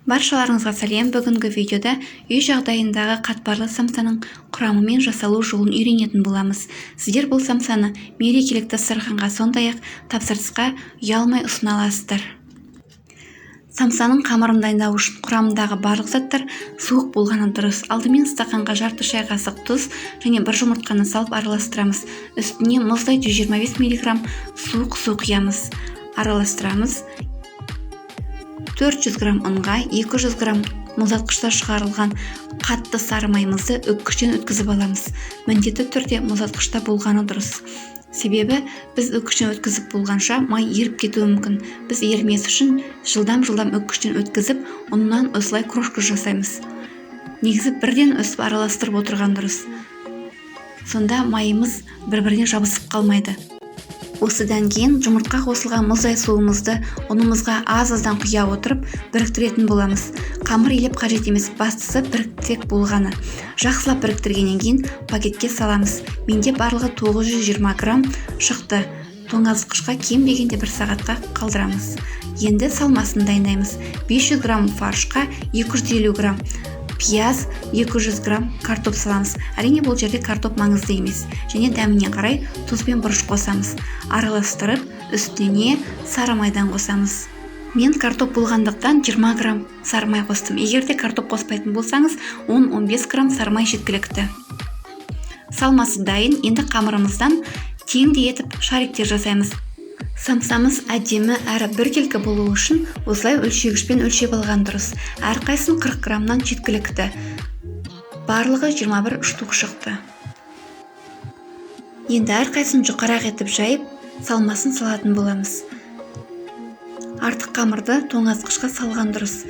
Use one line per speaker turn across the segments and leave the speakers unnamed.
Баршаларыңызға сәлем. Бүгінгі видеода үй жағдайындағы қатпарлы самсаның құрамы мен жасалу жолын үйренетін боламыз. Сіздер бұл самсаны мерекелік дастарханға, сондай-ақ тапсырысқа ұялмай ұсына аласыздар. Самсаның қамырын дайындау үшін құрамындағы барлық заттар суық болғаны дұрыс. Алдымен стақанға жарты шай қасық тұз және бір жұмыртқаны салып араластырамыз. Үстіне мұздай 125 мг суық су құямыз. Араластырамыз. 400 г ұнға 200 г мұздатқышта шығарылған қатты сары майымызды үккіштен өткізіп аламыз. Міндетті түрде мұздатқышта болғаны дұрыс. Себебі біз үккіштен өткізіп болғанша май еріп кетуі мүмкін. Біз ерімес үшін жылдам үккіштен өткізіп, ұннан осылай крошка жасаймыз. Негізі бірден өсіп араластырып отырған дұрыс. Сонда майымыз бір-біріне жабысып қалмайды. Осыдан кейін жұмыртқа қосылған мұздай суымызды ұнымызға аз-аздан құя отырып біріктіретін боламыз. Қамыр елеп қажет емес, бастысы біріктірек болғаны. Жақсылап біріктіргеннен кейін пакетке саламыз. Менде барлығы 920 г шықты. Тоңазытқышқа кем дегенде 1 сағатқа қалдырамыз. Енді салмасын дайындаймыз. 500 г фаршқа 250 г пияз, 200 г картоп саламыз. Әрине бұл жерде картоп маңызды емес. Және дәміне қарай тұз бен бұрыш қосамыз. Араластырып, үстіне сары майдан қосамыз. Мен картоп болғандықтан 20 г сары май қостым. Егер де картоп қоспайтын болсаңыз, 10-15 г сары май жеткілікті. Салмасы дайын. Енді қамырымыздан теңдей етіп шариктер жасаймыз. Самсамыз әдемі әрі біркелкі болу үшін осылай өлшегішпен өлшеп алған дұрыс. Әрқайсысын 40 грамнан жеткілікті. Барлығы 21 штук шықты. Енді әрқайсысын жұқарақ етіп жайып, салмасын салатын боламыз. Артық қамырды тоңазытқышқа салған дұрыс.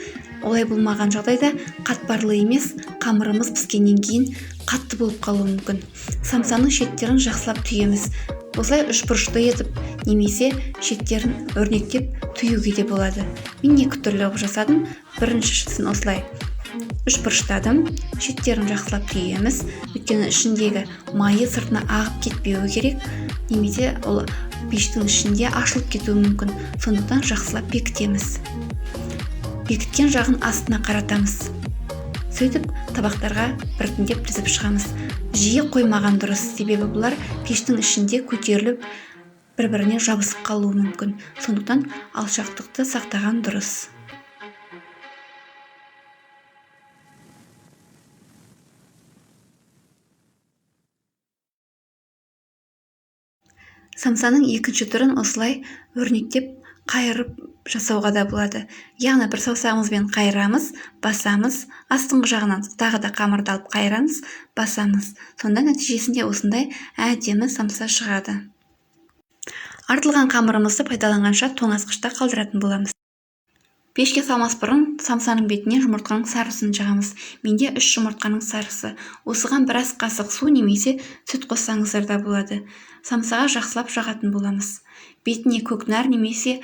Олай болмаған жағдайда қатпарлы емес, қамырымыз піскеннен кейін қатты болып қалуы мүмкін. Самсаның шеттерін жақсылап түйеміз. Осылай үшбұрышты етіп, немесе шеттерін өрнектеп түйуге де болады. Мен екі түрлі жасадым. Біріншісін осылай үшбұрыштадым. Шеттерін жақсылап түйеміз. Өйткені ішіндегі майы сыртына ағып кетпеуі керек. Немесе ол пештің ішінде ашылып кетуі мүмкін. Сондықтан жақсылап бекітеміз. Бекіткен жағын астына қаратамыз. Сөйтіп табақтарға біртіндеп тізіп шығамыз. Жиі қоймаған дұрыс, себебі бұлар пештің ішінде көтеріліп бір-біріне жабысып қалуы мүмкін. Сондықтан алшақтықты сақтаған дұрыс. Самсаның екінші түрін осылай өрнектеп қайырып жасауға да болады. Яғни бір саусағымызбен қайырамыз, басамыз, астыңғы жағынан тағы да қамырды алып қайырамыз, басамыз. Сонда нәтижесінде осындай әдемі самса шығады. Артылған қамырымызды пайдаланғанша тоңазытқышта қалдыратын боламыз. Пешке салмас бұрын самсаның бетіне жұмыртқаның сарысын жағамыз. Менде 3 жұмыртқаның сарысы. Осыған біраз қасық су немесе сүт қоссаңыздар да болады. Самсаға жақсылап жағатын боламыз. Бетіне көкнәр немесе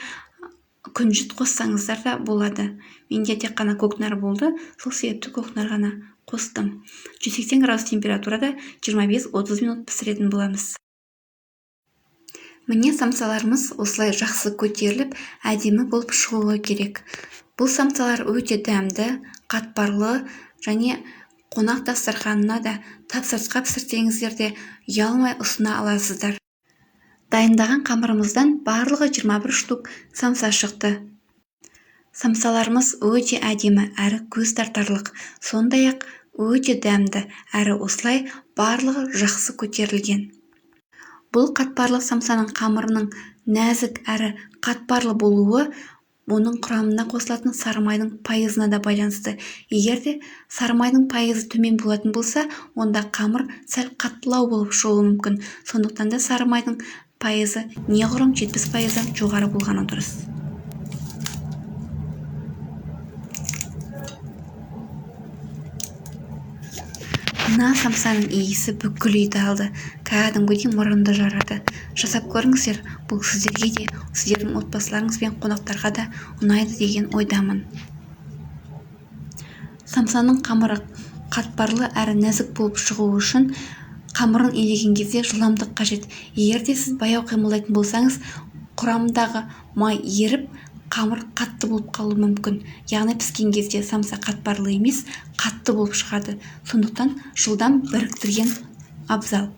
күнжіт қоссаңыздар да болады. Менде тек қана көкнәр болды, сол себепті көкнәр ғана қостым. 180 градус температурада 25-30 минут пісіретін боламыз. Міне самсаларымыз осылай жақсы көтеріліп, әдемі болып шығуы керек. Бұл самсалар өте дәмді, қатпарлы және қонақ дастарханына да тапсырысқа пісірсеңіздер де ұялмай ұсына аласыздар. Дайындаған қамырымыздан барлығы 21 штук самса шықты. Самсаларымыз өте әдемі әрі көз тартарлық, сондай-ақ өте дәмді әрі осылай барлығы жақсы көтерілген. Бұл қатпарлы самсаның қамырының нәзік әрі қатпарлы болуы оның құрамына қосылатын сары майдың пайызына да байланысты. Егер де сары майдың пайызы төмен болатын болса, онда қамыр сәл қаттылау болып шығуы мүмкін. Сондықтан да сары майдың пайызы неғұрлым 70%-дан жоғары болғаны дұрыс. Мына самсаның иісі бүкіл үйді алды. Кәдімгідей мұрынды жарады. Жасап көріңіздер, бұл сіздерге де, сіздердің отбасыларыңыз бен қонақтарға да ұнайды деген ойдамын. Самсаның қамыры қатпарлы әрі нәзік болып шығуы үшін қамырын илеген кезде жылдамдық қажет. Егер де сіз баяу қимылдайтын болсаңыз, құрамындағы май еріп, қамыр қатты болып қалуы мүмкін. Яғни піскен кезде самса қатпарлы емес, қатты болып шығады. Сондықтан жылдам біріктірген абзал.